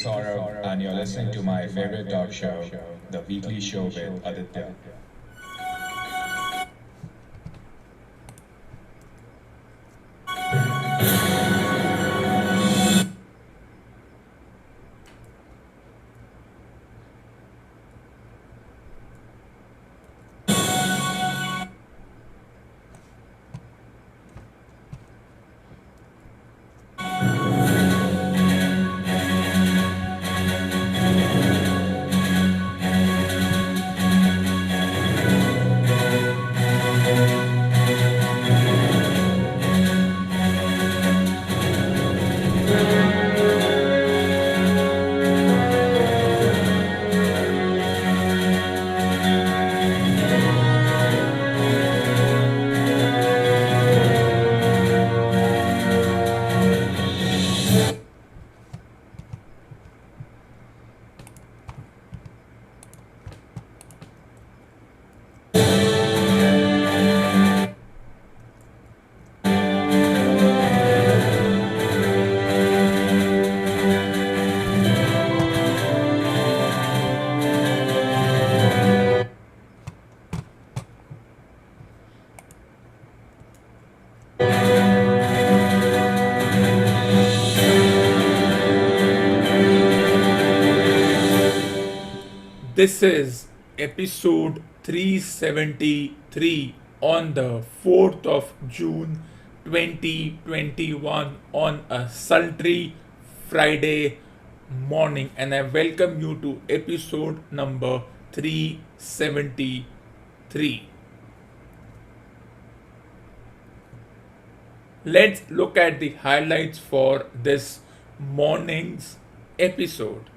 is Saurabh, and you're listening to my favorite talk show, The Weekly Show with Aditya. This is episode 373 on the 4th of June 2021 on a sultry Friday morning, and I welcome you to episode number 373. Let's look at the highlights for this morning's episode.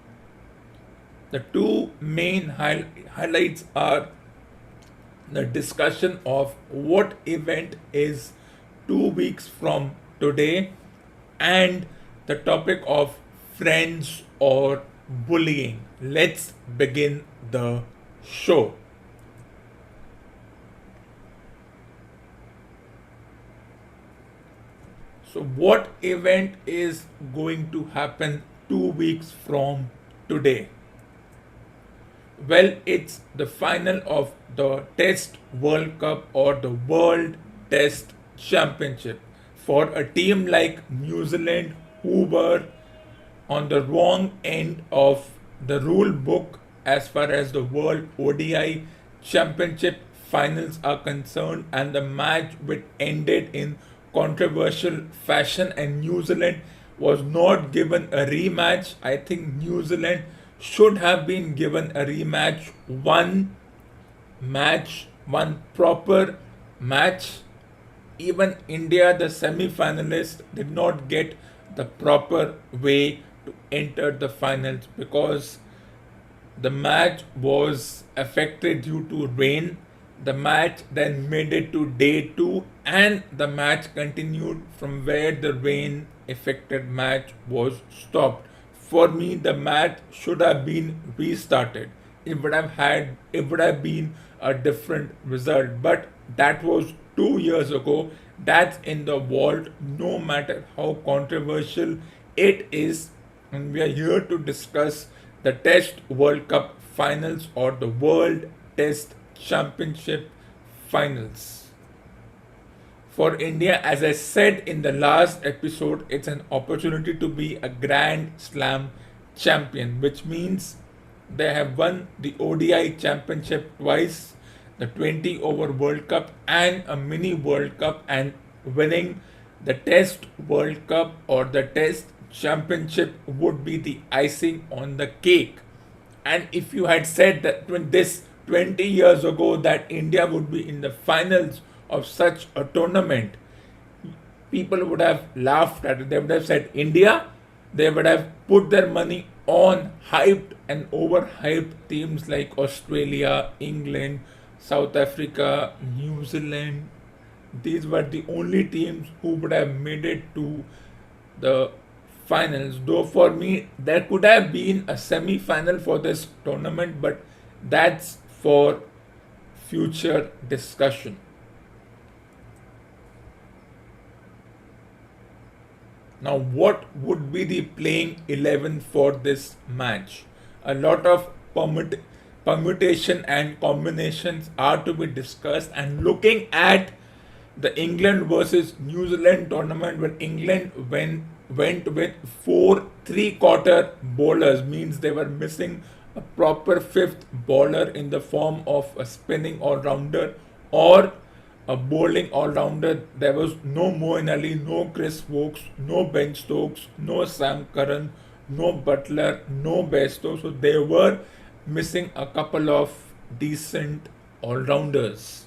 The two main highlights are the discussion of what event is 2 weeks from today and the topic of friends or bullying. Let's begin the show. So, what event is going to happen 2 weeks from today? Well, it's the final of the Test World Cup or the World Test Championship. For a team like New Zealand, who were on the wrong end of the rule book as far as the World ODI Championship finals are concerned, and the match which ended in controversial fashion, and New Zealand was not given a rematch. I think New Zealand should have been given a rematch, one proper match. Even India, the semi finalist, did not get the proper way to enter the finals because the match was affected due to rain. The match then made it to day two, and the match continued from where the rain affected match was stopped. For me, the match should have been restarted. It would have been a different result. But that was 2 years ago. That's in the vault, no matter how controversial it is. And we are here to discuss the Test World Cup finals or the World Test Championship finals. For India, as I said in the last episode, it's an opportunity to be a Grand Slam champion, which means they have won the ODI championship twice, the 20 over World Cup, and a mini World Cup, and winning the Test World Cup or the Test Championship would be the icing on the cake. And if you had said that when this 20 years ago that India would be in the finals of such a tournament, people would have laughed at it. They would have said India. They would have put their money on hyped and overhyped teams like Australia, England, South Africa, New Zealand. These were the only teams who would have made it to the finals. Though for me, there could have been a semi final for this tournament, but that's for future discussion. Now, what would be the playing 11 for this match? A lot of permutation and combinations are to be discussed, and looking at the England versus New Zealand tournament, when England went with four three-quarter bowlers, means they were missing a proper fifth bowler in the form of a spinning all-rounder or a bowling all-rounder. There was no Moeen Ali, no Chris Woakes, no Ben Stokes, no Sam Curran, no Butler, no Bairstow. So they were missing a couple of decent all-rounders.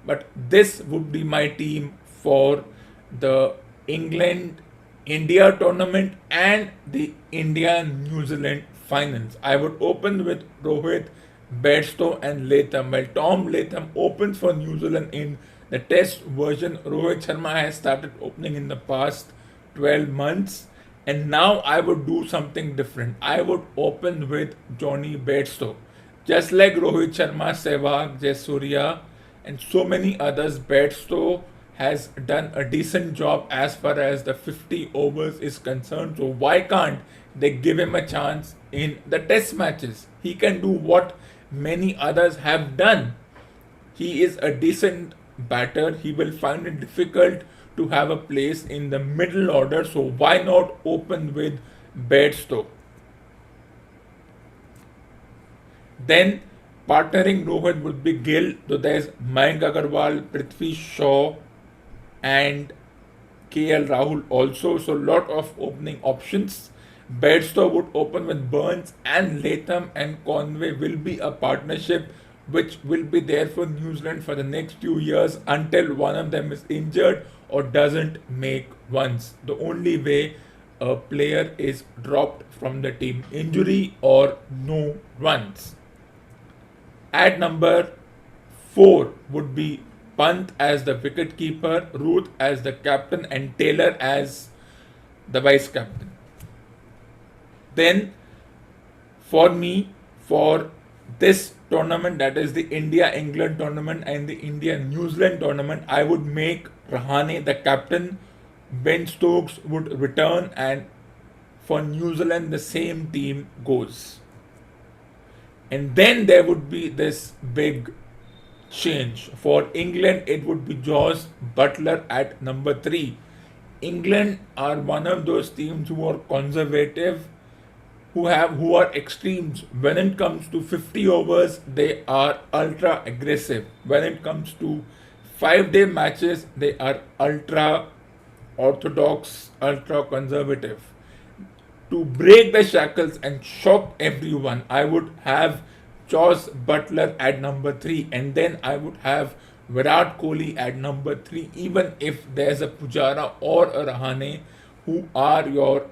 But this would be my team for the England India tournament and the India New Zealand finals. I would open with Rohit, Bairstow and Latham. While Tom Latham opens for New Zealand in the test version, Rohit Sharma has started opening in the past 12 months. And now I would do something different. I would open with Johnny Bairstow. Just like Rohit Sharma, Sehwag, Jayasuriya and so many others, Bairstow has done a decent job as far as the 50 overs is concerned. So why can't they give him a chance in the test matches? He can do what many others have done. He is a decent batter. He will find it difficult to have a place in the middle order. So why not open with Bairstow? Then partnering Rohit would be Gill. So there's Mayank Agarwal, Prithvi Shaw and KL Rahul also. So lot of opening options. Bairstow would open with Burns, and Latham and Conway will be a partnership which will be there for New Zealand for the next few years until one of them is injured or doesn't make runs. The only way a player is dropped from the team: injury or no runs. At number 4 would be Pant as the wicket keeper, Ruth as the captain and Taylor as the vice captain. Then for me, for this tournament, that is the India-England tournament and the India-New Zealand tournament, I would make Rahane the captain. Ben Stokes would return, and for New Zealand the same team goes. And then there would be this big change. For England, it would be Jos Buttler at number 3. England are one of those teams who are conservative, who are extremes. When it comes to 50 overs, they are ultra aggressive. When it comes to 5-day matches, they are ultra orthodox, ultra conservative. To break the shackles and shock everyone, I would have Jos Buttler at number 3, and then I would have Virat Kohli at number 3, even if there's a Pujara or a Rahane who are your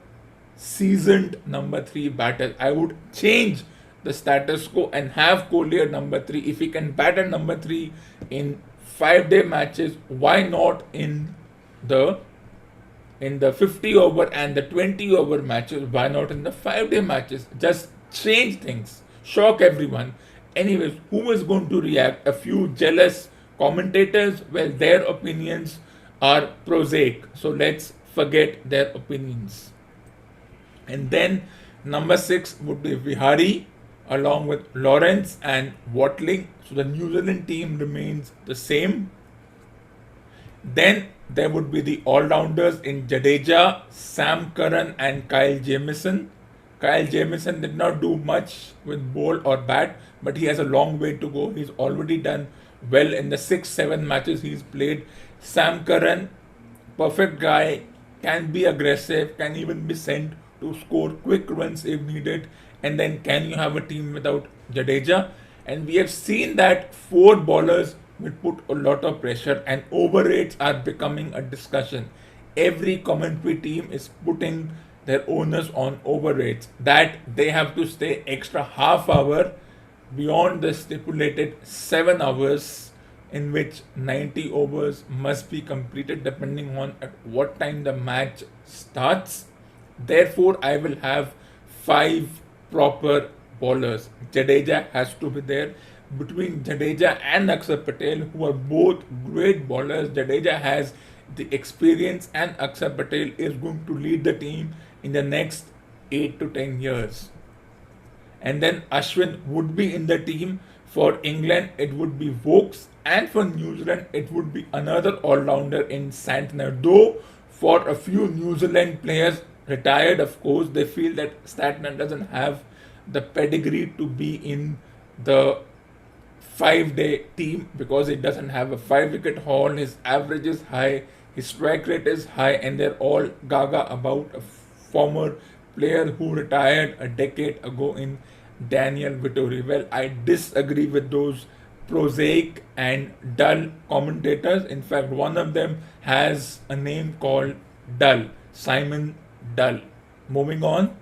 seasoned number 3 batters. I would change the status quo and have Kohli at number 3. If he can bat at number 3 in 5-day matches, why not in the 50 over and the 20 over matches? Why not in the 5-day matches? Just change things, shock everyone. Anyways, who is going to react? A few jealous commentators? Well, their opinions are prosaic, so let's forget their opinions. And then number 6 would be Vihari along with Lawrence and Watling. So the New Zealand team remains the same. Then there would be the all-rounders in Jadeja, Sam Curran and Kyle Jamieson. Kyle Jamieson did not do much with ball or bat, but he has a long way to go. He's already done well in the 6-7 matches he's played. Sam Curran, perfect guy, can be aggressive, can even be sent to score quick runs if needed. And then can you have a team without Jadeja? And we have seen that 4 bowlers will put a lot of pressure, and over rates are becoming a discussion. Every commentary team is putting their owners on over rates, that they have to stay extra half hour beyond the stipulated 7 hours in which 90 overs must be completed depending on at what time the match starts. Therefore, I will have 5 proper bowlers. Jadeja has to be there. Between Jadeja and Akshar Patel, who are both great bowlers, Jadeja has the experience, and Akshar Patel is going to lead the team in the next 8 to 10 years. And then Ashwin would be in the team. For England, it would be Vokes, and for New Zealand, it would be another all-rounder in Santner. Though for a few New Zealand players retired, of course, they feel that Santner doesn't have the pedigree to be in the 5 day team because it doesn't have a 5 wicket haul. His average is high, his strike rate is high, and they're all gaga about a former player who retired a decade ago in Daniel Vittori. Well, I disagree with those prosaic and dull commentators. In fact, one of them has a name called Dull, Simon Dull. Moving on.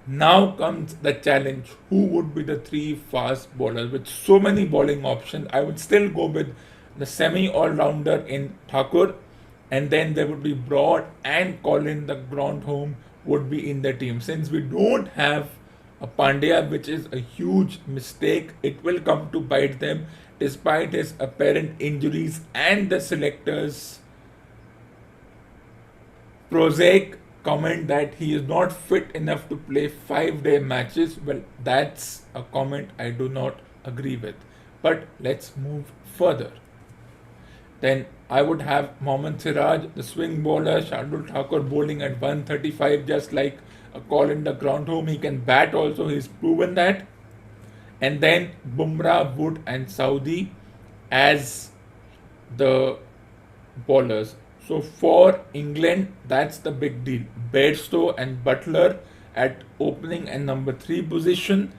Now comes the challenge. Who would be the three fast bowlers? With so many bowling options, I would still go with the semi all-rounder in Thakur, and then there would be Broad and Colin, the ground home, would be in the team. Since we don't have a Pandya, which is a huge mistake, it will come to bite them despite his apparent injuries and the selectors' prosaic comment that he is not fit enough to play 5 day matches. Well, that's a comment I do not agree with. But let's move further. Then I would have Mohammad Siraj, the swing bowler, Shardul Thakur bowling at 135, just like a call in the ground home. He can bat also, he's proven that. And then Bumrah, Wood, and Saudi as the bowlers. So for England, that's the big deal. Bairstow and Butler at opening and number 3 position.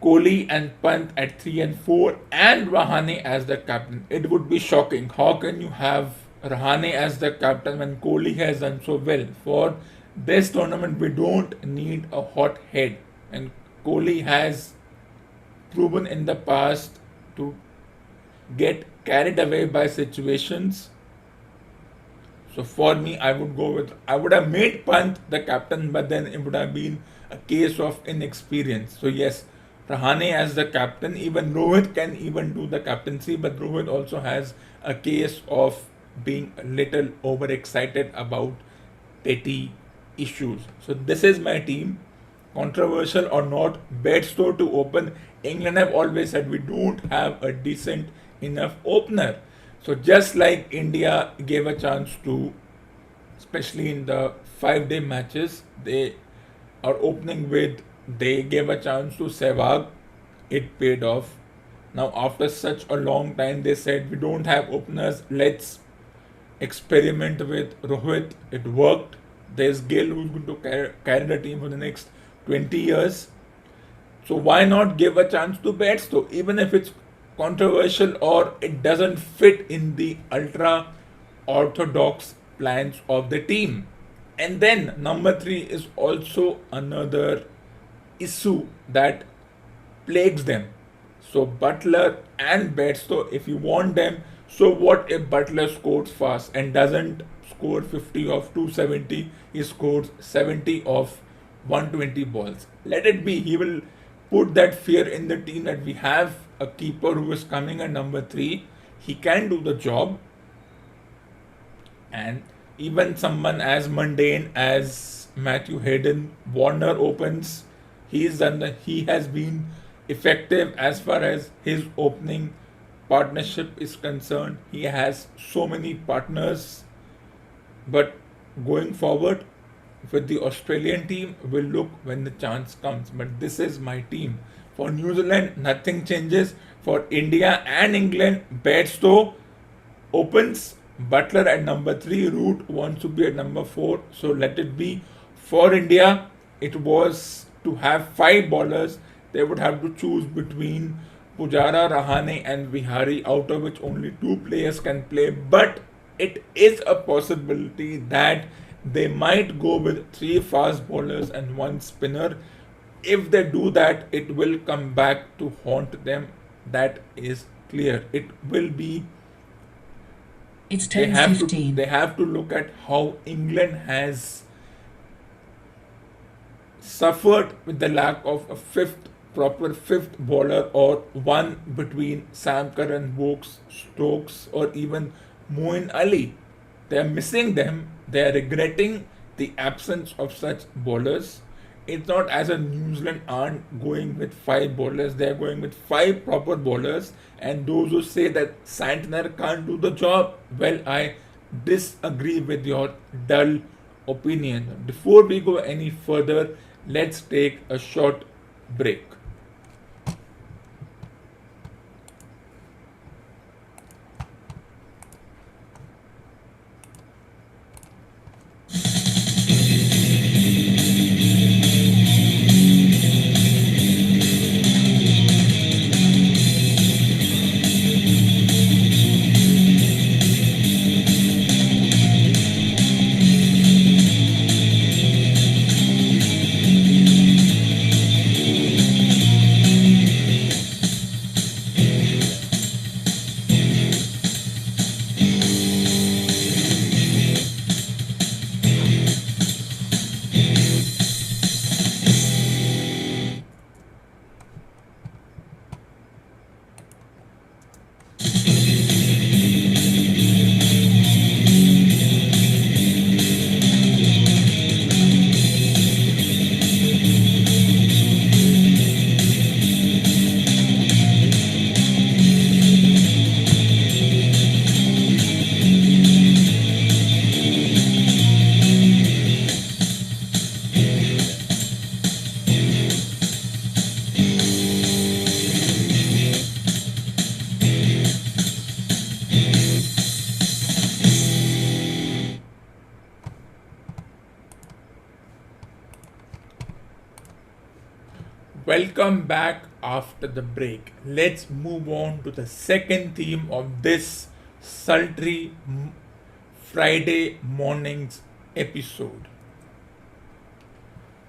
Kohli and Pant at 3 and 4, and Rahane as the captain. It would be shocking. How can you have Rahane as the captain when Kohli has done so well? For this tournament, we don't need a hot head, and Kohli has proven in the past to get carried away by situations. So for me, I would have made Pant the captain, but then it would have been a case of inexperience. So yes, Rahane as the captain. Even Rohit can even do the captaincy, but Rohit also has a case of being a little overexcited about petty issues. So this is my team. Controversial or not, Bairstow to open. England have always said we don't have a decent enough opener. So just like India gave a chance to, especially in the 5 day matches, they gave a chance to Sehwag. It paid off. Now after such a long time, they said we don't have openers. Let's experiment with Rohit. It worked. There's Gill who's going to carry the team for the next 20 years. So why not give a chance to Bairstow, even if it's controversial or it doesn't fit in the ultra orthodox plans of the team. And then number 3 is also another issue that plagues them. So Butler and Bairstow, if you want them, so what if Butler scores fast and doesn't score 50 of 270, he scores 70 of 120 balls. Let it be. He will put that fear in the team that we have a keeper who is coming at number 3. He can do the job. And even someone as mundane as Matthew Hayden, Warner opens. He has been effective as far as his opening partnership is concerned. He has so many partners. But going forward with the Australian team, we'll look when the chance comes. But this is my team. For New Zealand, nothing changes. For India and England, Bairstow opens. Butler at number 3. Root wants to be at number 4. So let it be. For India, it was to have 5 bowlers. They would have to choose between Pujara, Rahane and Vihari, out of which only 2 players can play. But it is a possibility that they might go with 3 fast bowlers and 1 spinner. If they do that, it will come back to haunt them. That is clear. It will be. It's They 10:15. have to look at how England has suffered with the lack of a 5th proper fifth bowler or one between Sam Curran, Stokes, or even Moeen Ali. They are missing them. They are regretting the absence of such bowlers. It's not as a New Zealand aren't going with five bowlers, they're going with five proper bowlers. And those who say that Santner can't do the job, well, I disagree with your dull opinion. Before we go any further, let's take a short break. Welcome back after the break. Let's move on to the second theme of this sultry Friday morning's episode.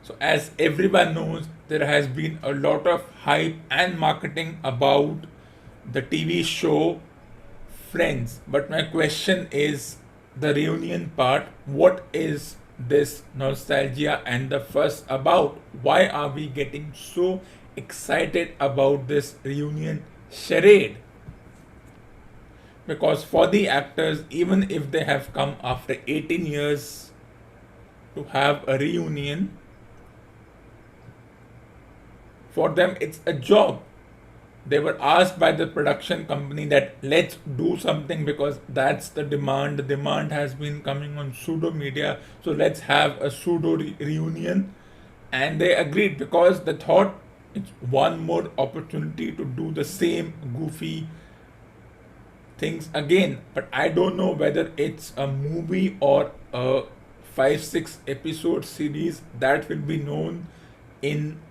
So, as everyone knows, there has been a lot of hype and marketing about the TV show Friends. But my question is the reunion part. What is this nostalgia and the fuss about? Why are we getting so excited about this reunion charade? Because for the actors, even if they have come after 18 years to have a reunion, for them it's a job. They were asked by the production company that let's do something because that's the demand. The demand has been coming on pseudo media, so let's have a pseudo reunion. And they agreed because they thought it's one more opportunity to do the same goofy things again. But I don't know whether it's a movie or a 5-6 episode series that will be known in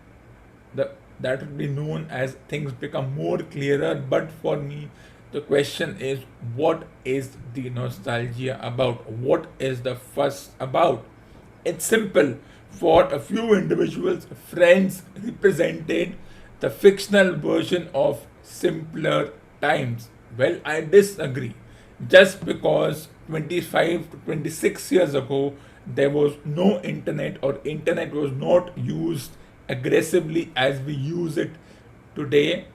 that will be known as things become more clearer. But for me, the question is, what is the nostalgia about? What is the fuss about? It's simple. For a few individuals, Friends represented the fictional version of simpler times. Well, I disagree. Just because 25 to 26 years ago there was no internet, or internet was not used aggressively as we use it today,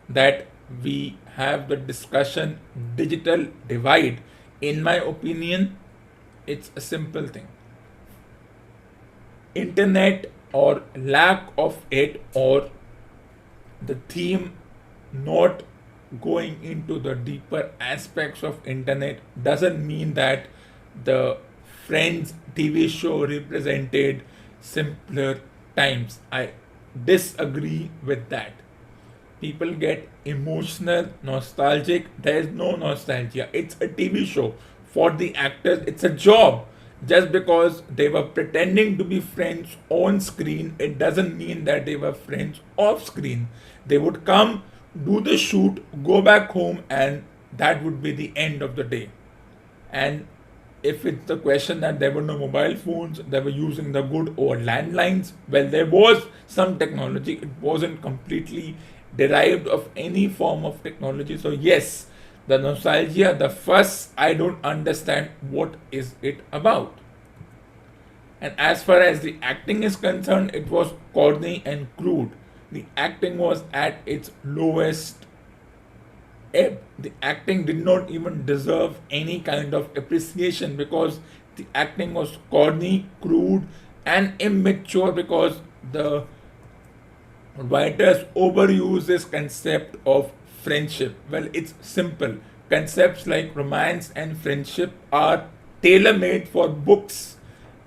that we have the discussion digital divide. In my opinion, it's a simple thing. Internet or lack of it, or the theme not going into the deeper aspects of internet, doesn't mean that the Friends TV show represented simpler times. I disagree with that. People get emotional, nostalgic. There is no nostalgia. It's a TV show. For the actors, it's a job. Just because they were pretending to be friends on screen, it doesn't mean that they were friends off screen. They would come, do the shoot, go back home, and that would be the end of the day. And if it's the question that there were no mobile phones, they were using the good old landlines, well, there was some technology. It wasn't completely derived of any form of technology. So yes, the nostalgia, the fuss, I don't understand what is it about. And as far as the acting is concerned, it was corny and crude. the acting was at its lowest ebb. The acting did not even deserve any kind of appreciation because the acting was corny, crude, and immature because the writers overuse this concept of friendship. Well, it's simple. Concepts like romance and friendship are tailor made for books,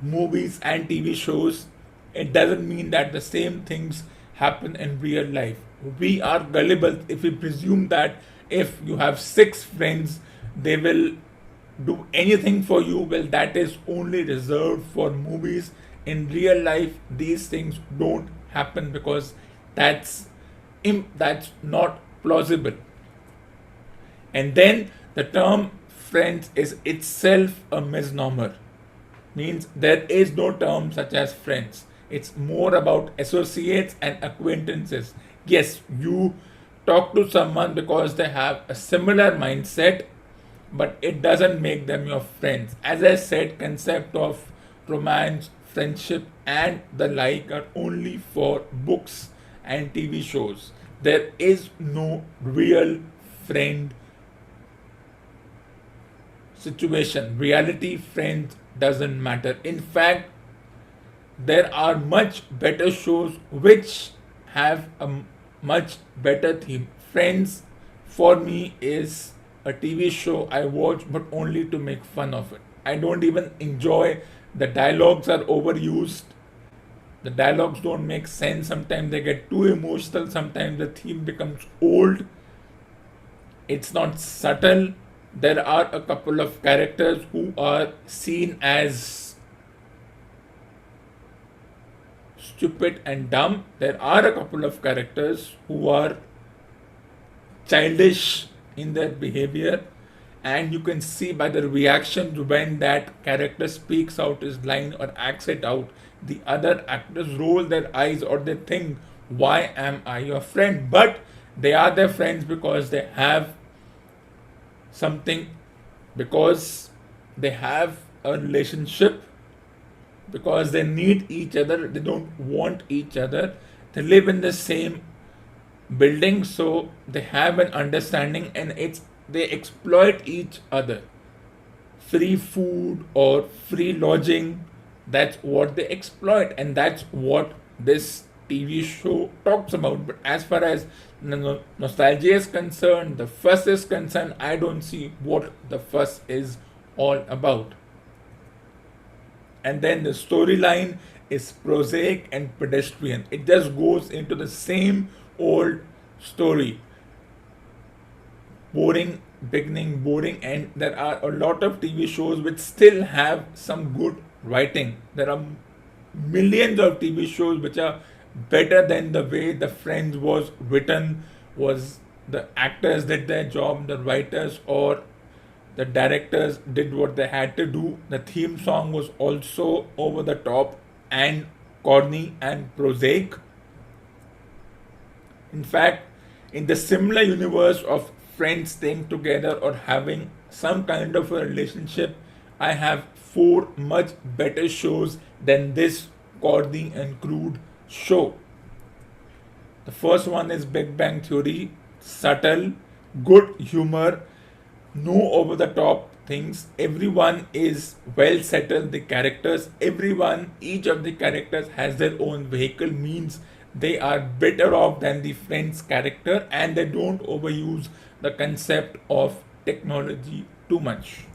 movies, and TV shows. It doesn't mean that the same things happen in real life. We are gullible if we presume that if you have six friends, they will do anything for you. Well, that is only reserved for movies. In real life, these things don't happen because that's that's not plausible. And then the term friends is itself a misnomer. Means there is no term such as friends. It's more about associates and acquaintances. Yes, you talk to someone because they have a similar mindset, but it doesn't make them your friends. As I said, concept of romance, friendship, and the like are only for books and TV shows. There is no real friend situation. Reality friends doesn't matter. In fact, there are much better shows which have a much better theme. Friends, for me, is a TV show I watch but only to make fun of it. I don't even enjoy. The dialogues are overused. The dialogues don't make sense. Sometimes they get too emotional. Sometimes the theme becomes old. It's not subtle. There are a couple of characters who are seen as stupid and dumb. There are a couple of characters who are childish in their behavior, and you can see by the reactions when that character speaks out his line or acts it out, the other actors roll their eyes or they think, why am I your friend? But they are their friends because they have something, because they have a relationship, because they need each other, they don't want each other, they live in the same building, so they have an understanding, and it's they exploit each other. Free food or free lodging, that's what they exploit, and that's what this TV show talks about. But as far as nostalgia is concerned, the fuss is concerned, I don't see what the fuss is all about. And then the storyline is prosaic and pedestrian. It just goes into the same old story. Boring beginning, boring end. There are a lot of TV shows which still have some good writing. There are millions of TV shows which are better than the way the Friends was written, was the actors did their job, the writers or the directors did what they had to do. The theme song was also over the top and corny and prosaic. In fact, in the similar universe of friends staying together or having some kind of a relationship, I have four much better shows than this corny and crude show. The first one is Big Bang Theory. Subtle, good humor, no over the top things. Everyone is well settled. The characters, each of the characters has their own vehicle, means they are better off than the Friends character, and they don't overuse the concept of technology too much.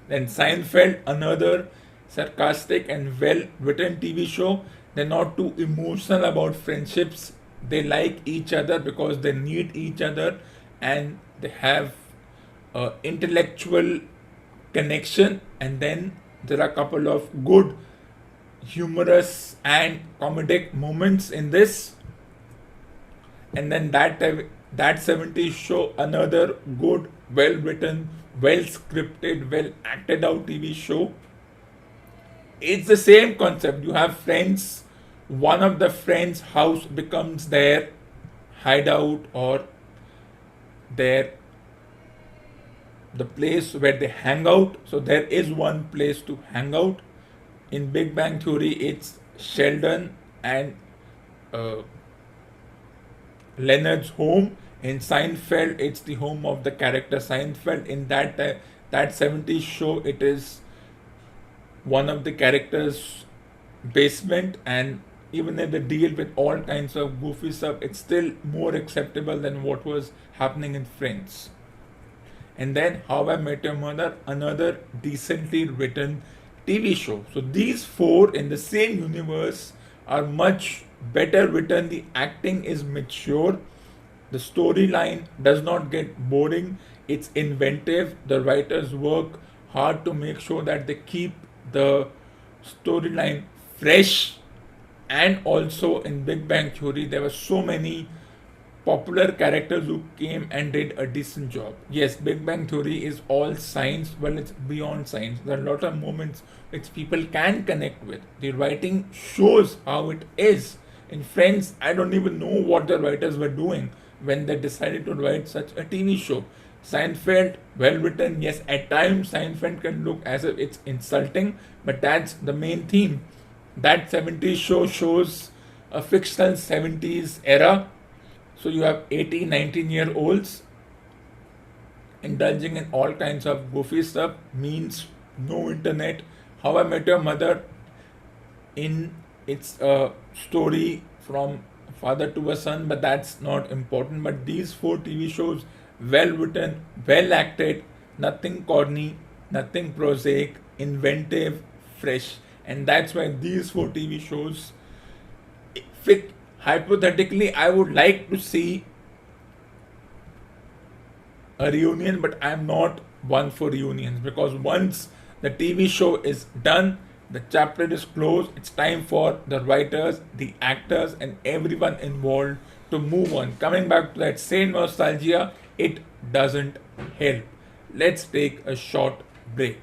Then Seinfeld, another sarcastic and well written TV show. They're not too emotional about friendships. They like each other because they need each other, and they have intellectual connection. And then there are a couple of good humorous and comedic moments in this. And then that 70s show, another good, well written, well scripted, well acted out TV show. It's the same concept. You have friends, one of the friends' house becomes their hideout or their the place where they hang out. So there is one place to hang out. In Big Bang Theory, it's Sheldon and Leonard's home. In Seinfeld, it's the home of the character Seinfeld. In that 70s show, it is one of the characters' basement, and even if they deal with all kinds of goofy stuff, it's still more acceptable than what was happening in Friends. And then How I Met Your Mother, another decently written TV show. So these four in the same universe are much better written. The acting is mature. The storyline does not get boring. It's inventive. The writers work hard to make sure that they keep the storyline fresh. And also in Big Bang Theory, there were so many popular characters who came and did a decent job. Yes, Big Bang Theory is all science, well, it's beyond science. There are a lot of moments which people can connect with. The writing shows how it is. In Friends, I don't even know what the writers were doing when they decided to write such a TV show. Seinfeld, well written, yes, at times Seinfeld can look as if it's insulting, but that's the main theme. That 70s show shows a fictional 70s era. So you have 18, 19-year-olds indulging in all kinds of goofy stuff, means no internet. How I Met Your Mother, in its a story from father to a son, but that's not important. But these four TV shows, well written, well acted, nothing corny, nothing prosaic, inventive, fresh, and that's why these four TV shows fit. Hypothetically, I would like to see a reunion, but I'm not one for reunions, because once the TV show is done, the chapter is closed. It's time for the writers, the actors, and everyone involved to move on. Coming back to that same nostalgia, it doesn't help. Let's take a short break.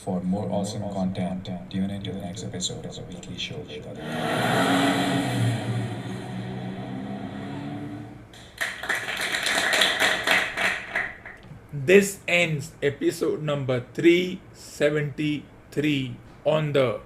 For more awesome content, tune into the next episode of the Weekly Show with Aditya. This ends episode number 373 on the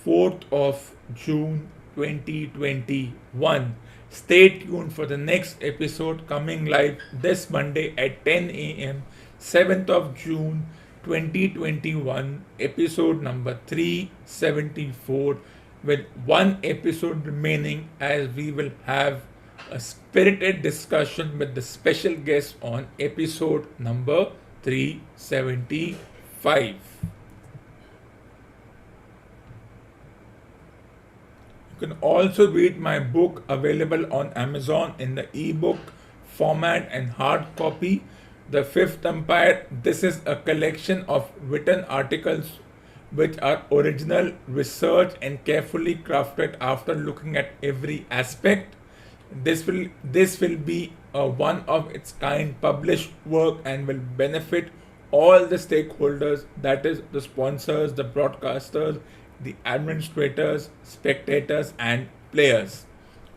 4th of June 2021. Stay tuned for the next episode coming live this Monday at 10 a.m. 7th of June 2021, episode number 374, with one episode remaining, as we will have a spirited discussion with the special guest on episode number 375. You can also read my book, available on Amazon in the ebook format and hard copy, The Fifth Empire. This is a collection of written articles which are original, research, and carefully crafted after looking at every aspect. This will be a one of its kind published work and will benefit all the stakeholders, that is the sponsors, the broadcasters, the administrators, spectators, and players.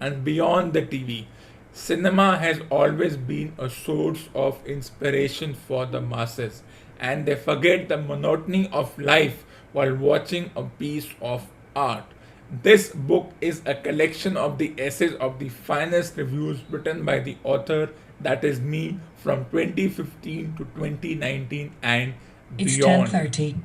And beyond the TV, cinema has always been a source of inspiration for the masses, and they forget the monotony of life while watching a piece of art. This book is a collection of the essays of the finest reviews written by the author, that is me, from 2015 to 2019 and It's beyond. 10:30.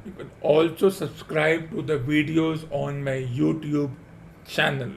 You can also subscribe to the videos on my YouTube channel.